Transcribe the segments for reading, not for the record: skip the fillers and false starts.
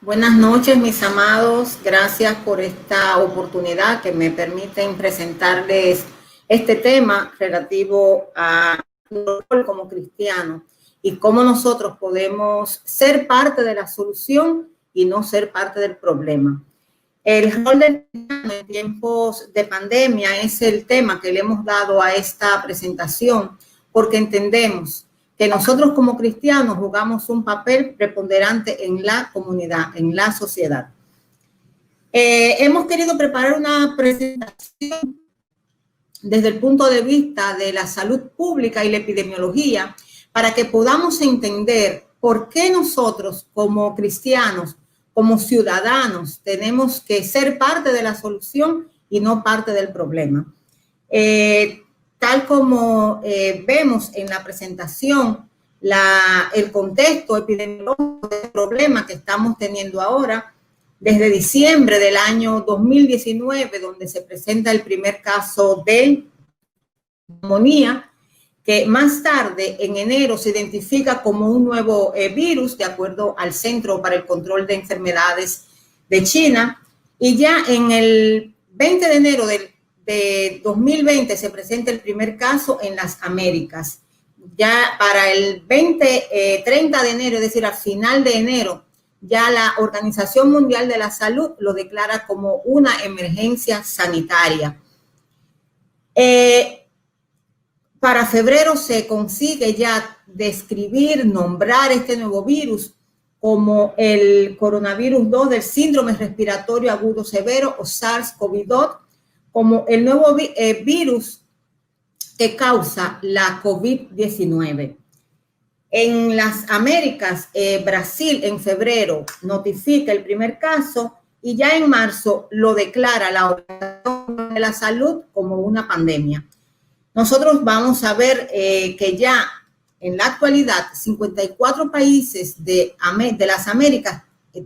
Buenas noches, mis amados. Gracias por esta oportunidad que me permiten presentarles este tema relativo a nuestro rol como cristianos y cómo nosotros podemos ser parte de la solución y no ser parte del problema. El rol del cristiano en tiempos de pandemia es el tema que le hemos dado a esta presentación porque entendemos que nosotros como cristianos jugamos un papel preponderante en la comunidad, en la sociedad. Hemos querido preparar una presentación desde el punto de vista de la salud pública y la epidemiología para que podamos entender por qué nosotros como cristianos, como ciudadanos, tenemos que ser parte de la solución y no parte del problema. Tal como vemos en la presentación, el contexto epidemiológico del problema que estamos teniendo ahora, desde diciembre del año 2019, donde se presenta el primer caso de neumonía, que más tarde, en enero, se identifica como un nuevo virus, de acuerdo al Centro para el Control de Enfermedades de China, y ya en el 20 de enero de 2020 se presenta el primer caso en las Américas. Ya para el 30 de enero, es decir, al final de enero, ya la Organización Mundial de la Salud lo declara como una emergencia sanitaria. Para febrero se consigue ya describir, nombrar este nuevo virus como el coronavirus 2 del síndrome respiratorio agudo severo o SARS-CoV-2, como el nuevo virus que causa la COVID-19. En las Américas, Brasil en febrero notifica el primer caso y ya en marzo lo declara la Organización de la Salud como una pandemia. Nosotros vamos a ver que ya en la actualidad 54 países de las Américas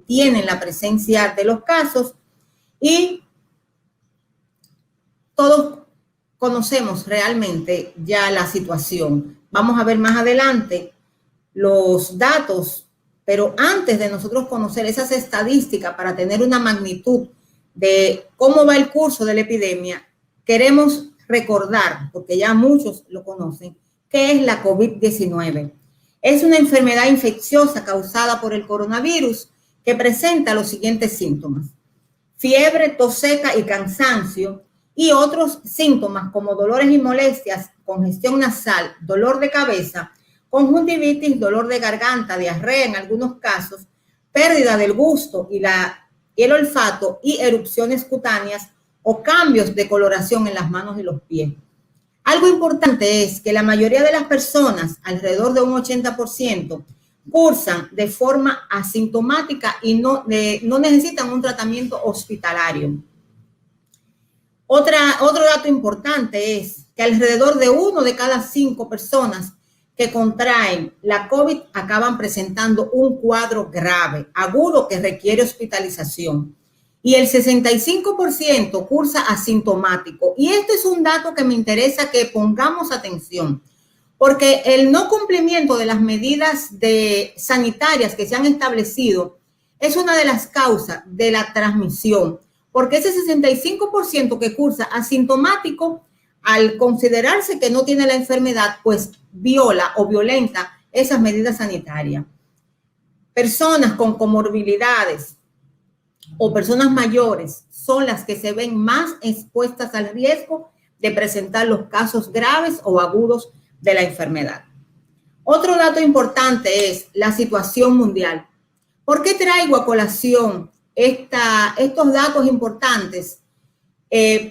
tienen la presencia de los casos y todos conocemos realmente ya la situación. Vamos a ver más adelante los datos, pero antes de nosotros conocer esas estadísticas para tener una magnitud de cómo va el curso de la epidemia, queremos recordar, porque ya muchos lo conocen, qué es la COVID-19. Es una enfermedad infecciosa causada por el coronavirus que presenta los siguientes síntomas: fiebre, tos seca y cansancio, y otros síntomas como dolores y molestias, congestión nasal, dolor de cabeza, conjuntivitis, dolor de garganta, diarrea en algunos casos, pérdida del gusto y el olfato y erupciones cutáneas o cambios de coloración en las manos y los pies. Algo importante es que la mayoría de las personas, alrededor de un 80%, cursan de forma asintomática y no necesitan un tratamiento hospitalario. Otro dato importante es que alrededor de 1 de cada 5 personas que contraen la COVID acaban presentando un cuadro grave, agudo, que requiere hospitalización. Y el 65% cursa asintomático. Y este es un dato que me interesa que pongamos atención, porque el no cumplimiento de las medidas sanitarias que se han establecido es una de las causas de la transmisión, porque ese 65% que cursa asintomático, al considerarse que no tiene la enfermedad, pues viola o violenta esas medidas sanitarias. Personas con comorbilidades o personas mayores son las que se ven más expuestas al riesgo de presentar los casos graves o agudos de la enfermedad. Otro dato importante es la situación mundial. ¿Por qué traigo a colación estos datos importantes?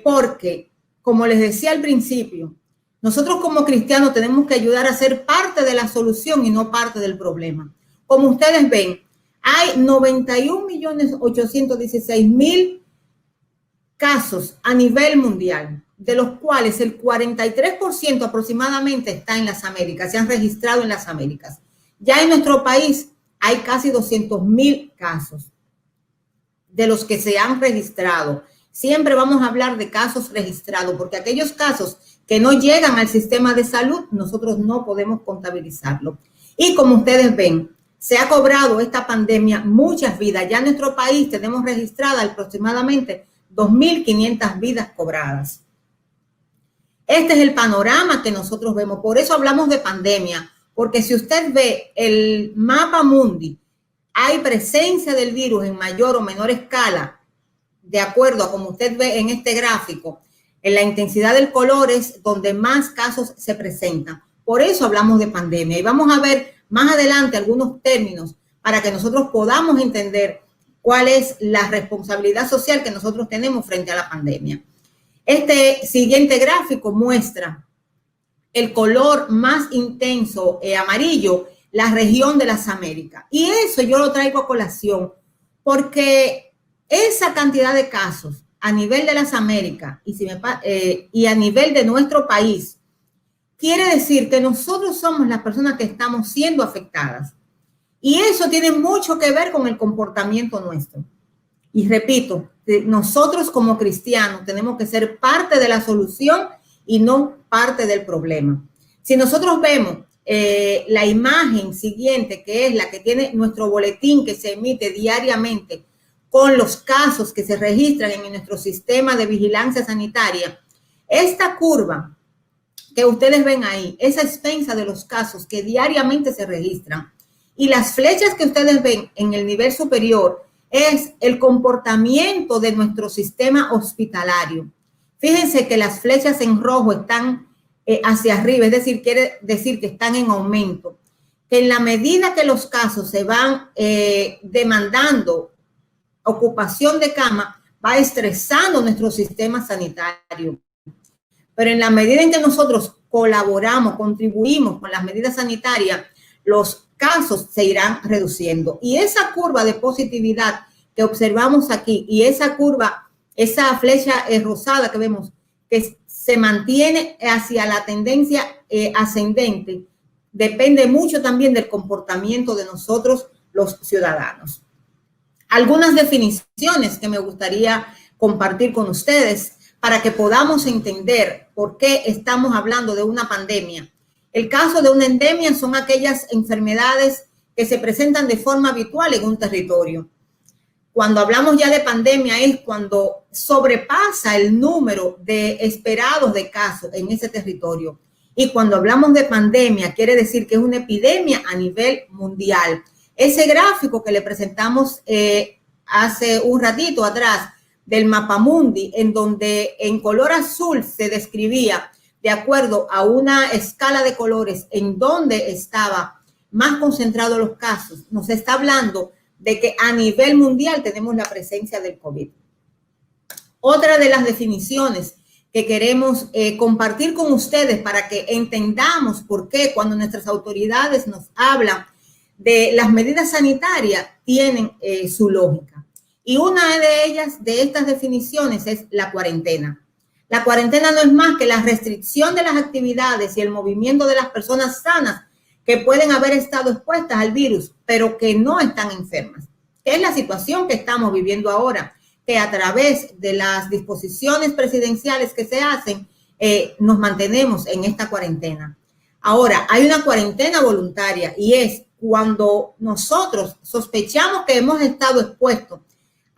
Porque, como les decía al principio, nosotros como cristianos tenemos que ayudar a ser parte de la solución y no parte del problema. Como ustedes ven, hay 91.816.000 casos a nivel mundial, de los cuales el 43% aproximadamente está en las Américas, se han registrado en las Américas. Ya en nuestro país hay casi 200.000 casos de los que se han registrado. Siempre vamos a hablar de casos registrados, porque aquellos casos que no llegan al sistema de salud, nosotros no podemos contabilizarlo. Y como ustedes ven, se ha cobrado esta pandemia muchas vidas. Ya en nuestro país tenemos registradas aproximadamente 2.500 vidas cobradas. Este es el panorama que nosotros vemos. Por eso hablamos de pandemia, porque si usted ve el mapa mundi, hay presencia del virus en mayor o menor escala, de acuerdo a como usted ve en este gráfico. En la intensidad del color es donde más casos se presentan. Por eso hablamos de pandemia. Y vamos a ver más adelante algunos términos para que nosotros podamos entender cuál es la responsabilidad social que nosotros tenemos frente a la pandemia. Este siguiente gráfico muestra el color más intenso, amarillo, la región de las Américas. Y eso yo lo traigo a colación porque esa cantidad de casos a nivel de las Américas y a nivel de nuestro país quiere decir que nosotros somos las personas que estamos siendo afectadas. Y eso tiene mucho que ver con el comportamiento nuestro. Y repito, nosotros como cristianos tenemos que ser parte de la solución y no parte del problema. Si nosotros vemos la imagen siguiente, que es la que tiene nuestro boletín que se emite diariamente con los casos que se registran en nuestro sistema de vigilancia sanitaria, esta curva que ustedes ven ahí, esa expensa de los casos que diariamente se registran, y las flechas que ustedes ven en el nivel superior es el comportamiento de nuestro sistema hospitalario. Fíjense que las flechas en rojo están hacia arriba, es decir, quiere decir que están en aumento. Que en la medida que los casos se van demandando ocupación de cama, va estresando nuestro sistema sanitario. Pero en la medida en que nosotros colaboramos, contribuimos con las medidas sanitarias, los casos se irán reduciendo. Y esa curva de positividad que observamos aquí y esa curva, esa flecha rosada que vemos que se mantiene hacia la tendencia ascendente, depende mucho también del comportamiento de nosotros los ciudadanos. Algunas definiciones que me gustaría compartir con ustedes para que podamos entender por qué estamos hablando de una pandemia. El caso de una endemia son aquellas enfermedades que se presentan de forma habitual en un territorio. Cuando hablamos ya de pandemia es cuando sobrepasa el número de esperados de casos en ese territorio. Y cuando hablamos de pandemia quiere decir que es una epidemia a nivel mundial. Ese gráfico que le presentamos hace un ratito atrás del mapamundi, en donde en color azul se describía de acuerdo a una escala de colores en donde estaba más concentrados los casos, nos está hablando de que a nivel mundial tenemos la presencia del COVID. Otra de las definiciones que queremos compartir con ustedes para que entendamos por qué cuando nuestras autoridades nos hablan de las medidas sanitarias tienen su lógica. Y una de ellas, de estas definiciones, es la cuarentena. La cuarentena no es más que la restricción de las actividades y el movimiento de las personas sanas que pueden haber estado expuestas al virus, pero que no están enfermas. Es la situación que estamos viviendo ahora, que a través de las disposiciones presidenciales que se hacen, nos mantenemos en esta cuarentena. Ahora, hay una cuarentena voluntaria y es cuando nosotros sospechamos que hemos estado expuestos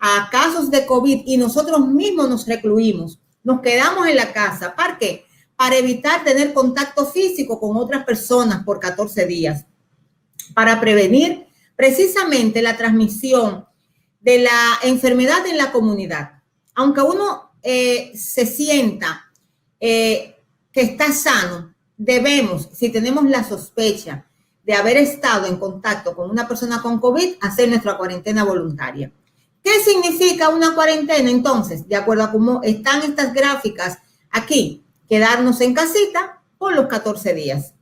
a casos de COVID y nosotros mismos nos recluimos, nos quedamos en la casa. ¿Para qué? Para evitar tener contacto físico con otras personas por 14 días, para prevenir precisamente la transmisión de la enfermedad en la comunidad. Aunque uno se sienta que está sano, debemos, si tenemos la sospecha de haber estado en contacto con una persona con COVID, hacer nuestra cuarentena voluntaria. ¿Qué significa una cuarentena? Entonces, de acuerdo a cómo están estas gráficas aquí, quedarnos en casita por los 14 días.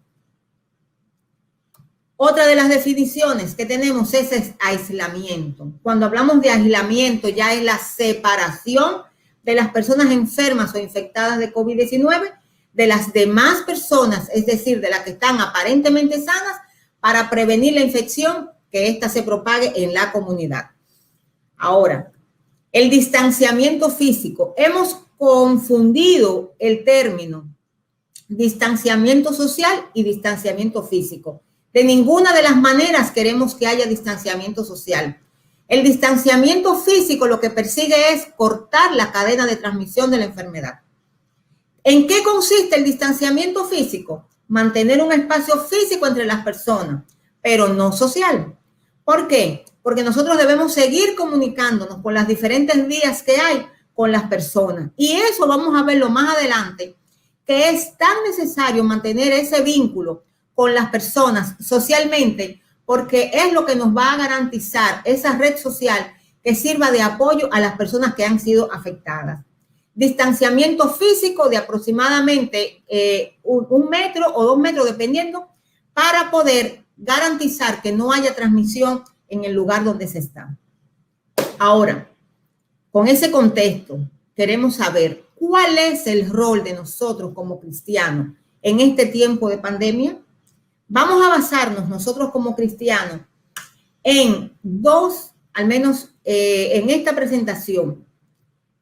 Otra de las definiciones que tenemos es aislamiento. Cuando hablamos de aislamiento, ya es la separación de las personas enfermas o infectadas de COVID-19 de las demás personas, es decir, de las que están aparentemente sanas, para prevenir la infección, que ésta se propague en la comunidad. Ahora, el distanciamiento físico. Hemos confundido el término distanciamiento social y distanciamiento físico. De ninguna de las maneras queremos que haya distanciamiento social. El distanciamiento físico lo que persigue es cortar la cadena de transmisión de la enfermedad. ¿En qué consiste el distanciamiento físico? Mantener un espacio físico entre las personas, pero no social. ¿Por qué? Porque nosotros debemos seguir comunicándonos por las diferentes vías que hay con las personas. Y eso vamos a verlo más adelante, que es tan necesario mantener ese vínculo con las personas socialmente, porque es lo que nos va a garantizar esa red social que sirva de apoyo a las personas que han sido afectadas. Distanciamiento físico de aproximadamente 1 metro o 2 metros, dependiendo, para poder garantizar que no haya transmisión en el lugar donde se está. Ahora, con ese contexto, queremos saber cuál es el rol de nosotros como cristianos en este tiempo de pandemia. Vamos a basarnos nosotros como cristianos en dos, al menos en esta presentación,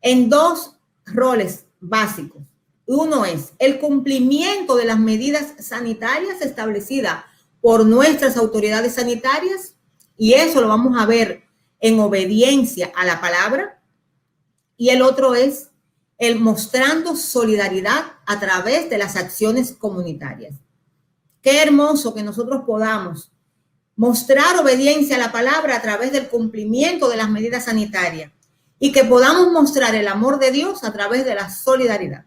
en dos roles básicos. Uno es el cumplimiento de las medidas sanitarias establecidas por nuestras autoridades sanitarias, y eso lo vamos a ver en obediencia a la palabra. Y el otro es el mostrando solidaridad a través de las acciones comunitarias. Qué hermoso que nosotros podamos mostrar obediencia a la palabra a través del cumplimiento de las medidas sanitarias y que podamos mostrar el amor de Dios a través de la solidaridad.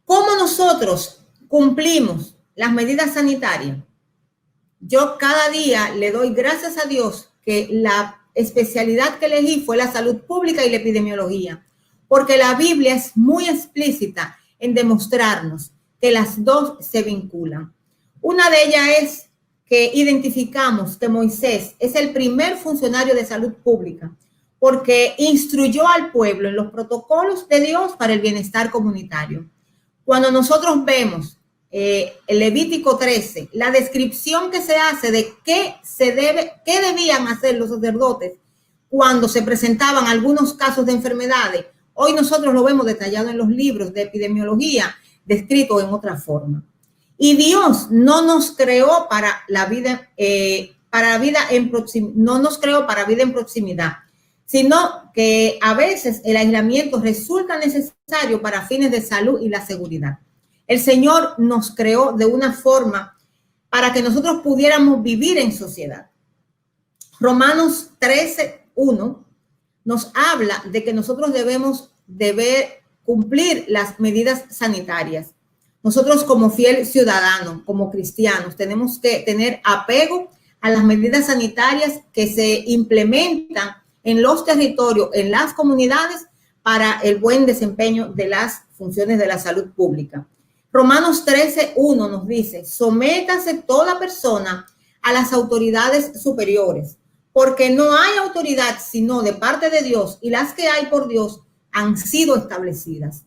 ¿Cómo nosotros cumplimos las medidas sanitarias? Yo cada día le doy gracias a Dios que la especialidad que elegí fue la salud pública y la epidemiología, porque la Biblia es muy explícita en demostrarnos que las dos se vinculan. Una de ellas es que identificamos que Moisés es el primer funcionario de salud pública porque instruyó al pueblo en los protocolos de Dios para el bienestar comunitario. Cuando nosotros vemos el Levítico 13, la descripción que se hace de qué debían hacer los sacerdotes cuando se presentaban algunos casos de enfermedades, hoy nosotros lo vemos detallado en los libros de epidemiología, descrito en otra forma. Y Dios no nos creó para la vida, no nos creó para vida en proximidad, sino que a veces el aislamiento resulta necesario para fines de salud y la seguridad. El Señor nos creó de una forma para que nosotros pudiéramos vivir en sociedad. Romanos 13:1 nos habla de que nosotros debemos cumplir las medidas sanitarias. Nosotros como fiel ciudadano, como cristianos, tenemos que tener apego a las medidas sanitarias que se implementan en los territorios, en las comunidades, para el buen desempeño de las funciones de la salud pública. Romanos 13:1 nos dice: sométase toda persona a las autoridades superiores, porque no hay autoridad sino de parte de Dios, y las que hay por Dios han sido establecidas.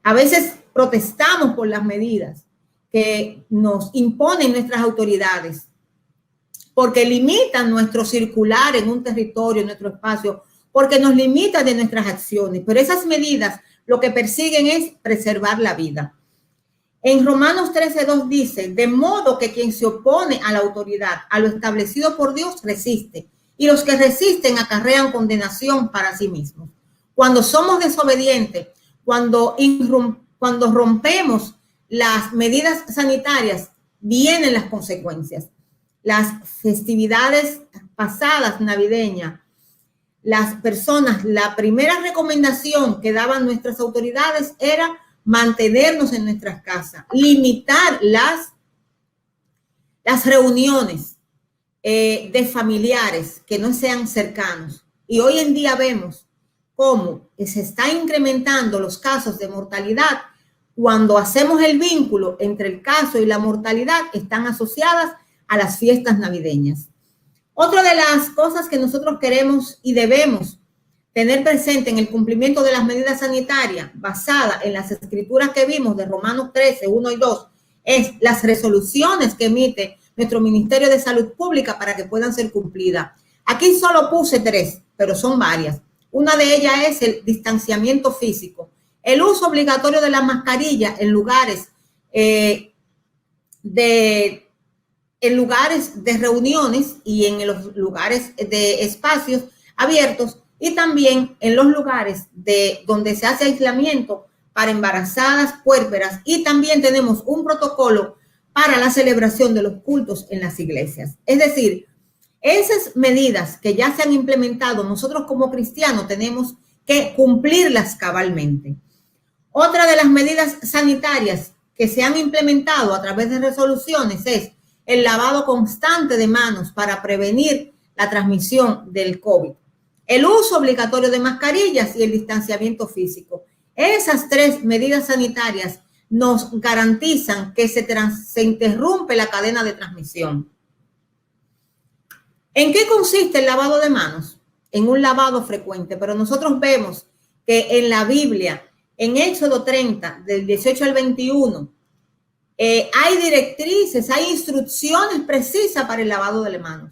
A veces protestamos por las medidas que nos imponen nuestras autoridades, porque limitan nuestro circular en un territorio, en nuestro espacio, porque nos limitan de nuestras acciones. Pero esas medidas lo que persiguen es preservar la vida. En Romanos 13:2 dice: de modo que quien se opone a la autoridad, a lo establecido por Dios, resiste, y los que resisten acarrean condenación para sí mismos. Cuando somos desobedientes, cuando rompemos las medidas sanitarias, vienen las consecuencias. Las festividades pasadas navideñas, las personas, la primera recomendación que daban nuestras autoridades era mantenernos en nuestras casas, limitar las reuniones de familiares que no sean cercanos. Y hoy en día vemos cómo se está incrementando los casos de mortalidad. Cuando hacemos el vínculo entre el caso y la mortalidad, están asociadas a las fiestas navideñas. Otra de las cosas que nosotros queremos y debemos tener presente en el cumplimiento de las medidas sanitarias, basada en las escrituras que vimos de Romanos 13:1 y 2, es las resoluciones que emite nuestro Ministerio de Salud Pública para que puedan ser cumplidas. Aquí solo puse 3, pero son varias. Una de ellas es el distanciamiento físico, el uso obligatorio de la mascarilla en lugares en lugares de reuniones y en los lugares de espacios abiertos, y también en los lugares donde se hace aislamiento para embarazadas, puérperas, y también tenemos un protocolo para la celebración de los cultos en las iglesias. Es decir, esas medidas que ya se han implementado, nosotros como cristianos tenemos que cumplirlas cabalmente. Otra de las medidas sanitarias que se han implementado a través de resoluciones es el lavado constante de manos para prevenir la transmisión del COVID, el uso obligatorio de mascarillas y el distanciamiento físico. Esas tres medidas sanitarias nos garantizan que se interrumpe la cadena de transmisión. ¿En qué consiste el lavado de manos? En un lavado frecuente, pero nosotros vemos que en la Biblia, en Éxodo 30, del 18 al 21, hay directrices, hay instrucciones precisas para el lavado de manos.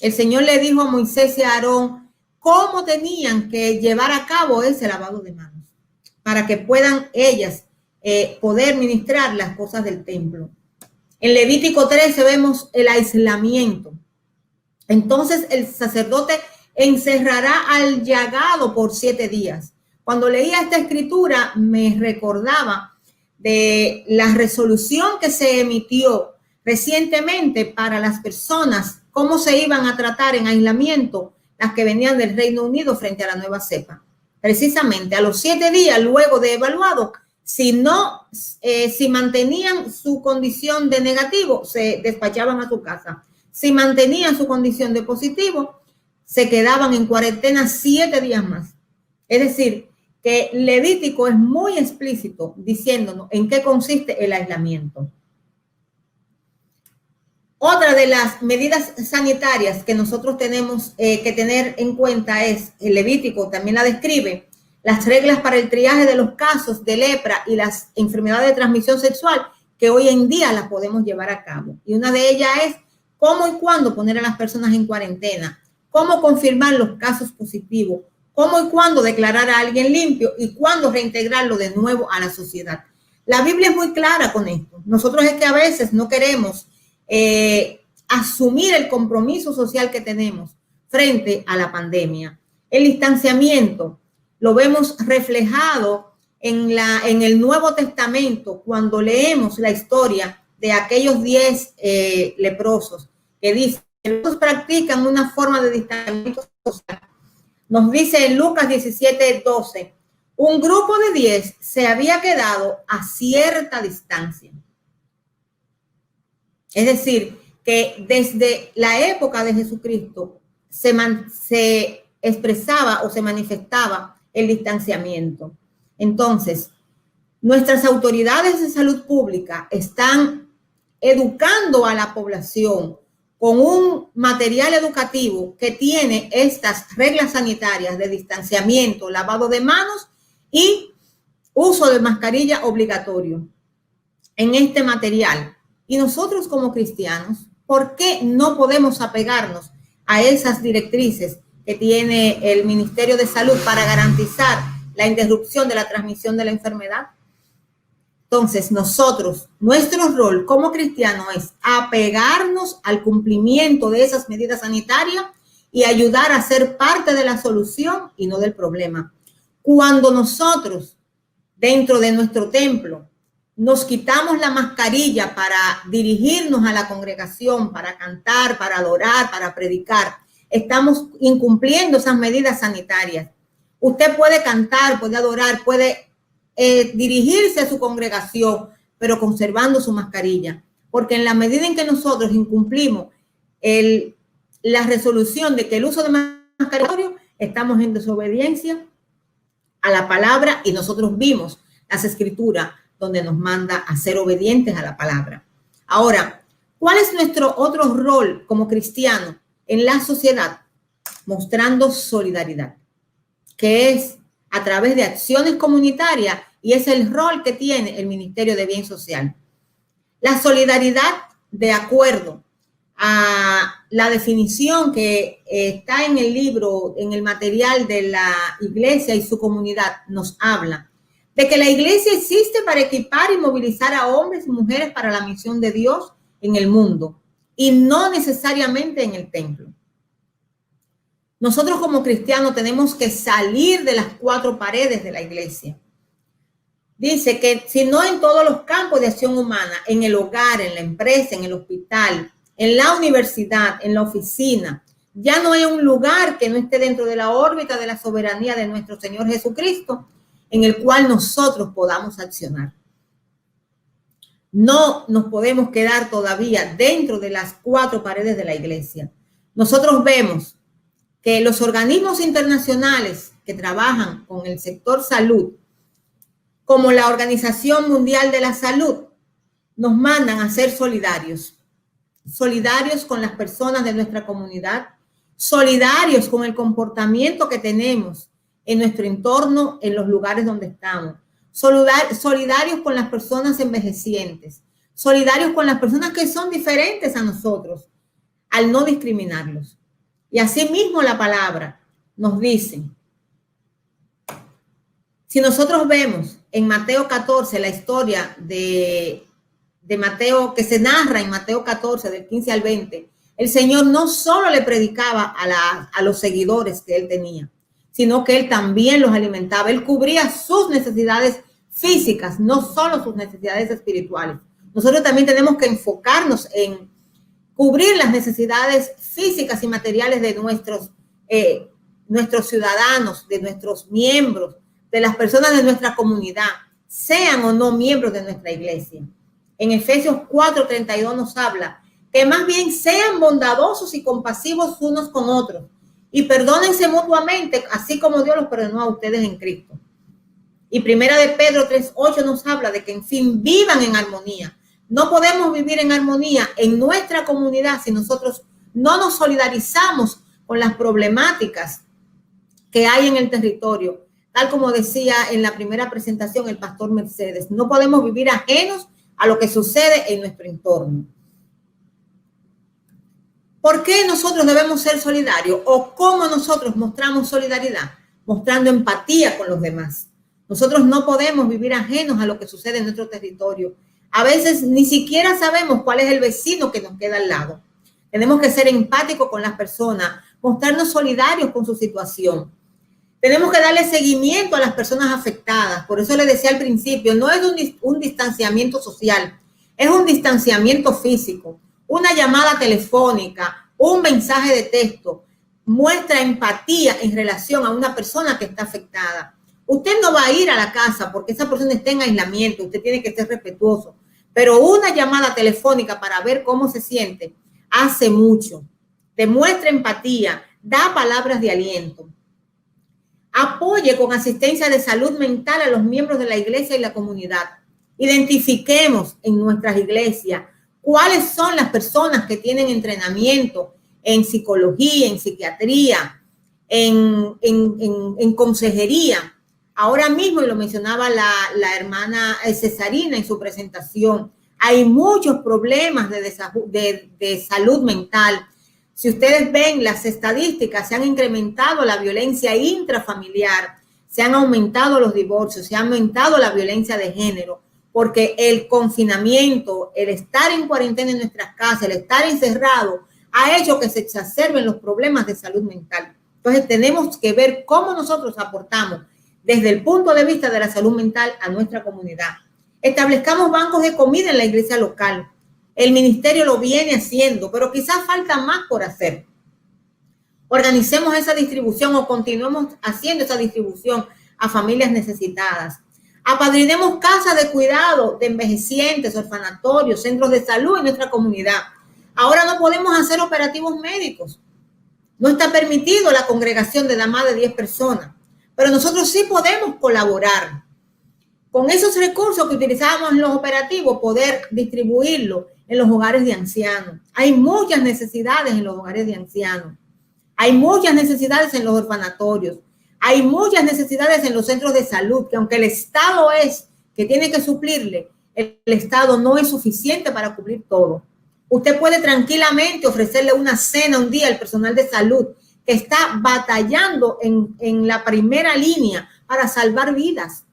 El Señor le dijo a Moisés y a Aarón cómo tenían que llevar a cabo ese lavado de manos para que puedan ellas poder ministrar las cosas del templo. En Levítico 13 vemos el aislamiento. Entonces el sacerdote encerrará al llagado por 7 días. Cuando leía esta escritura me recordaba de la resolución que se emitió recientemente para las personas, cómo se iban a tratar en aislamiento las que venían del Reino Unido frente a la nueva cepa. Precisamente a los 7 días, luego de evaluado, si mantenían su condición de negativo, se despachaban a su casa. Si mantenían su condición de positivo, se quedaban en cuarentena 7 días más. Es decir, que Levítico es muy explícito diciéndonos en qué consiste el aislamiento. Otra de las medidas sanitarias que nosotros tenemos que tener en cuenta es, el Levítico también la describe, las reglas para el triaje de los casos de lepra y las enfermedades de transmisión sexual, que hoy en día las podemos llevar a cabo. Y una de ellas es cómo y cuándo poner a las personas en cuarentena, cómo confirmar los casos positivos, cómo y cuándo declarar a alguien limpio y cuándo reintegrarlo de nuevo a la sociedad. La Biblia es muy clara con esto. Nosotros es que a veces no queremos asumir el compromiso social que tenemos frente a la pandemia. El distanciamiento lo vemos reflejado en el Nuevo Testamento cuando leemos la historia de aquellos 10 leprosos que dicen que ellos practican una forma de distanciamiento social. Nos dice en Lucas 17:12, un grupo de 10 se había quedado a cierta distancia. Es decir, que desde la época de Jesucristo se expresaba o se manifestaba el distanciamiento. Entonces, nuestras autoridades de salud pública están educando a la población con un material educativo que tiene estas reglas sanitarias de distanciamiento, lavado de manos y uso de mascarilla obligatorio en este material. Y nosotros como cristianos, ¿por qué no podemos apegarnos a esas directrices que tiene el Ministerio de Salud para garantizar la interrupción de la transmisión de la enfermedad? Entonces, nuestro rol como cristianos es apegarnos al cumplimiento de esas medidas sanitarias y ayudar a ser parte de la solución y no del problema. Cuando nosotros, dentro de nuestro templo, nos quitamos la mascarilla para dirigirnos a la congregación, para cantar, para adorar, para predicar, estamos incumpliendo esas medidas sanitarias. Usted puede cantar, puede adorar, puede dirigirse a su congregación, pero conservando su mascarilla. Porque en la medida en que nosotros incumplimos la resolución de que el uso de mascarilla, estamos en desobediencia a la palabra, y nosotros vimos las escrituras donde nos manda a ser obedientes a la palabra. Ahora, ¿cuál es nuestro otro rol como cristiano en la sociedad? Mostrando solidaridad, que es a través de acciones comunitarias, y es el rol que tiene el Ministerio de Bien Social. La solidaridad, de acuerdo a la definición que está en el libro, en el material de la iglesia y su comunidad, nos habla de que la iglesia existe para equipar y movilizar a hombres y mujeres para la misión de Dios en el mundo y no necesariamente en el templo. Nosotros como cristianos tenemos que salir de las cuatro paredes de la iglesia. Dice que si no en todos los campos de acción humana, en el hogar, en la empresa, en el hospital, en la universidad, en la oficina, ya no hay un lugar que no esté dentro de la órbita de la soberanía de nuestro Señor Jesucristo, en el cual nosotros podamos accionar. No nos podemos quedar todavía dentro de las cuatro paredes de la iglesia. Nosotros vemos que los organismos internacionales que trabajan con el sector salud, como la Organización Mundial de la Salud, nos mandan a ser solidarios. Solidarios con las personas de nuestra comunidad, solidarios con el comportamiento que tenemos en nuestro entorno, en los lugares donde estamos, solidarios con las personas envejecientes, solidarios con las personas que son diferentes a nosotros, al no discriminarlos. Y asimismo la palabra nos dice, si nosotros vemos en Mateo 14 la historia de Mateo, que se narra en Mateo 14, del 15 al 20, el Señor no solo le predicaba a los seguidores que él tenía, sino que él también los alimentaba. Él cubría sus necesidades físicas, no solo sus necesidades espirituales. Nosotros también tenemos que enfocarnos en cubrir las necesidades físicas y materiales de nuestros ciudadanos, de nuestros miembros, de las personas de nuestra comunidad, sean o no miembros de nuestra iglesia. En Efesios 4:32 nos habla que más bien sean bondadosos y compasivos unos con otros y perdónense mutuamente, así como Dios los perdonó a ustedes en Cristo. Y Primera de Pedro 3:8 nos habla de que, en fin, vivan en armonía. No podemos vivir en armonía en nuestra comunidad si nosotros no nos solidarizamos con las problemáticas que hay en el territorio. Tal como decía en la primera presentación el pastor Mercedes, no podemos vivir ajenos a lo que sucede en nuestro entorno. ¿Por qué nosotros debemos ser solidarios? ¿O cómo nosotros mostramos solidaridad? Mostrando empatía con los demás. Nosotros no podemos vivir ajenos a lo que sucede en nuestro territorio. A veces ni siquiera sabemos cuál es el vecino que nos queda al lado. Tenemos que ser empáticos con las personas, mostrarnos solidarios con su situación. Tenemos que darle seguimiento a las personas afectadas. Por eso les decía al principio, no es un distanciamiento social, es un distanciamiento físico. Una llamada telefónica, un mensaje de texto, muestra empatía en relación a una persona que está afectada. Usted no va a ir a la casa porque esa persona está en aislamiento, usted tiene que ser respetuoso. Pero una llamada telefónica para ver cómo se siente hace mucho. Demuestra empatía, da palabras de aliento. Apoye con asistencia de salud mental a los miembros de la iglesia y la comunidad. Identifiquemos en nuestras iglesias cuáles son las personas que tienen entrenamiento en psicología, en psiquiatría, en consejería. Ahora mismo, y lo mencionaba la hermana Cesarina en su presentación, hay muchos problemas de salud mental. Si ustedes ven las estadísticas, se han incrementado la violencia intrafamiliar, se han aumentado los divorcios, se ha aumentado la violencia de género, porque el confinamiento, el estar en cuarentena en nuestras casas, el estar encerrado, ha hecho que se exacerben los problemas de salud mental. Entonces tenemos que ver cómo nosotros aportamos desde el punto de vista de la salud mental a nuestra comunidad. Establezcamos bancos de comida en la iglesia local. El ministerio lo viene haciendo, pero quizás falta más por hacer. Organicemos esa distribución o continuemos haciendo esa distribución a familias necesitadas. Apadrinemos casas de cuidado de envejecientes, orfanatorios, centros de salud en nuestra comunidad. Ahora no podemos hacer operativos médicos. No está permitido la congregación de más de 10 personas, pero nosotros sí podemos colaborar. Con esos recursos que utilizábamos en los operativos, poder distribuirlo en los hogares de ancianos. Hay muchas necesidades en los hogares de ancianos. Hay muchas necesidades en los orfanatorios. Hay muchas necesidades en los centros de salud, que aunque el Estado es que tiene que suplirle, el Estado no es suficiente para cubrir todo. Usted puede tranquilamente ofrecerle una cena un día al personal de salud que está batallando en la primera línea para salvar vidas.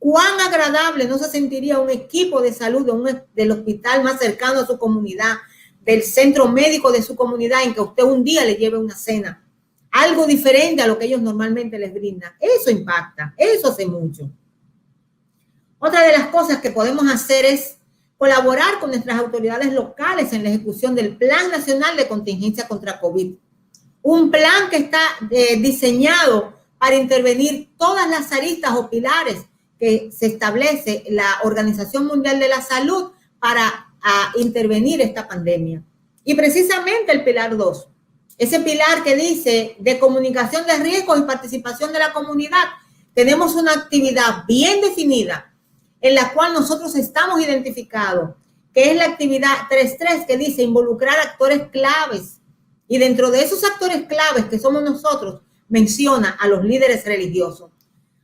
Cuán agradable no se sentiría un equipo de salud del hospital más cercano a su comunidad, del centro médico de su comunidad, en que usted un día le lleve una cena, algo diferente a lo que ellos normalmente les brindan. Eso impacta, eso hace mucho. Otra de las cosas que podemos hacer es colaborar con nuestras autoridades locales en la ejecución del Plan Nacional de Contingencia contra COVID. Un plan que está diseñado para intervenir todas las aristas o pilares que se establece la Organización Mundial de la Salud para intervenir esta pandemia. Y precisamente el pilar 2, ese pilar que dice de comunicación de riesgos y participación de la comunidad, tenemos una actividad bien definida en la cual nosotros estamos identificados, que es la actividad 3.3, que dice involucrar actores claves. Y dentro de esos actores claves que somos nosotros, menciona a los líderes religiosos.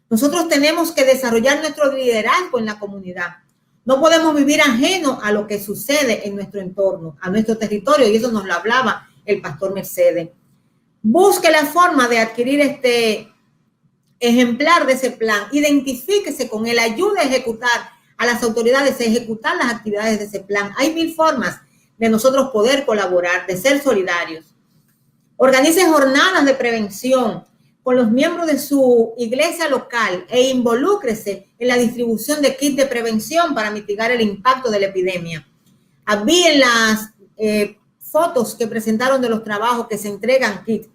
Nosotros tenemos que desarrollar nuestro liderazgo en la comunidad. No podemos vivir ajeno a lo que sucede en nuestro entorno, a nuestro territorio, y eso nos lo hablaba el pastor Mercedes. Busque la forma de adquirir este ejemplar de ese plan, identifíquese con él, ayude a ejecutar a las autoridades, a ejecutar las actividades de ese plan. Hay 1000 formas de nosotros poder colaborar, de ser solidarios. Organice jornadas de prevención con los miembros de su iglesia local e involúcrese en la distribución de kits de prevención para mitigar el impacto de la epidemia. Envíen las fotos que presentaron de los trabajos que se entregan kits.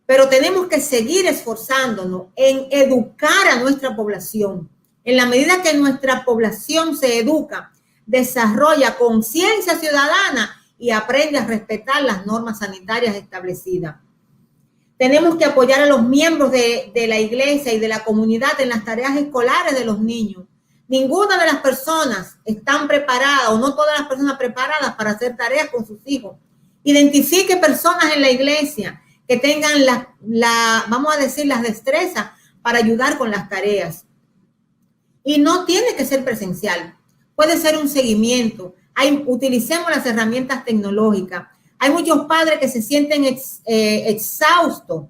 Pero tenemos que seguir esforzándonos en educar a nuestra población. En la medida que nuestra población se educa, desarrolla conciencia ciudadana y aprende a respetar las normas sanitarias establecidas. Tenemos que apoyar a los miembros de la iglesia y de la comunidad en las tareas escolares de los niños. Ninguna de las personas están preparadas, o no todas las personas preparadas para hacer tareas con sus hijos. Identifique personas en la iglesia que tengan vamos a decir, las destrezas para ayudar con las tareas. Y no tiene que ser presencial, puede ser un seguimiento. Utilicemos las herramientas tecnológicas. Hay muchos padres que se sienten exhaustos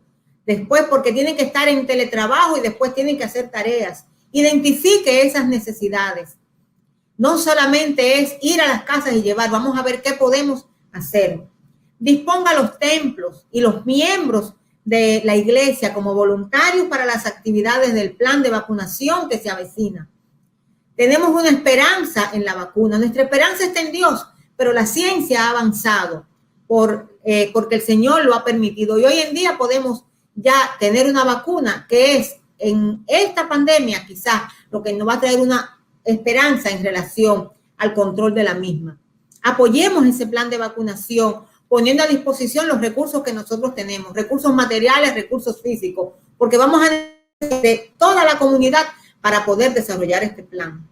después porque tienen que estar en teletrabajo y después tienen que hacer tareas. Identifique esas necesidades. No solamente es ir a las casas y llevar, vamos a ver qué podemos hacer. Disponga los templos y los miembros de la iglesia como voluntarios para las actividades del plan de vacunación que se avecina. Tenemos una esperanza en la vacuna. Nuestra esperanza está en Dios, pero la ciencia ha avanzado porque el Señor lo ha permitido. Y hoy en día podemos ya tener una vacuna que es en esta pandemia quizás lo que nos va a traer una esperanza en relación al control de la misma. Apoyemos ese plan de vacunación, poniendo a disposición los recursos que nosotros tenemos, recursos materiales, recursos físicos, porque vamos a necesitar de toda la comunidad para poder desarrollar este plan.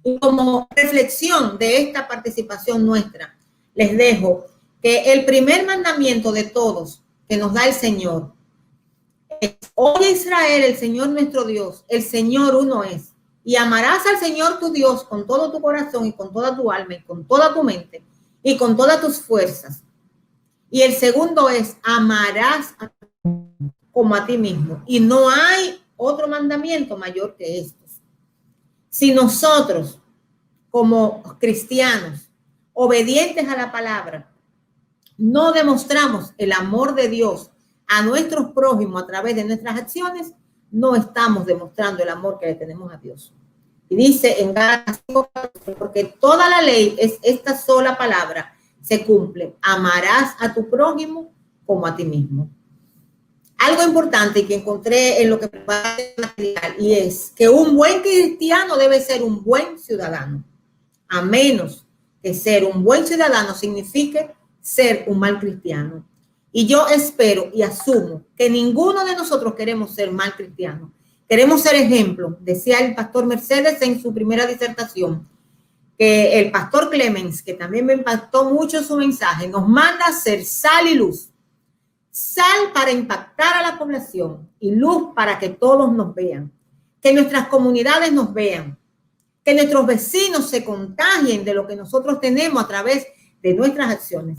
Y como reflexión de esta participación nuestra, les dejo que el primer mandamiento de todos que nos da el Señor es: oye Israel, el Señor nuestro Dios, el Señor uno es, y amarás al Señor tu Dios con todo tu corazón y con toda tu alma y con toda tu mente y con todas tus fuerzas. Y el segundo es: amarás como a ti mismo. Y no hay otro mandamiento mayor que estos. Si nosotros, como cristianos, obedientes a la palabra, no demostramos el amor de Dios a nuestros prójimos a través de nuestras acciones, no estamos demostrando el amor que le tenemos a Dios. Y dice en Gálatas 5:14, porque toda la ley es esta sola palabra, se cumple: amarás a tu prójimo como a ti mismo. Algo importante que encontré en lo que preparé el material, y es que un buen cristiano debe ser un buen ciudadano, a menos que ser un buen ciudadano signifique ser un mal cristiano. Y yo espero y asumo que ninguno de nosotros queremos ser mal cristianos. Queremos ser ejemplo. Decía el pastor Mercedes en su primera disertación, que el pastor Clemens, que también me impactó mucho su mensaje, nos manda a ser sal y luz. Sal para impactar a la población y luz para que todos nos vean, que nuestras comunidades nos vean, que nuestros vecinos se contagien de lo que nosotros tenemos a través de nuestras acciones.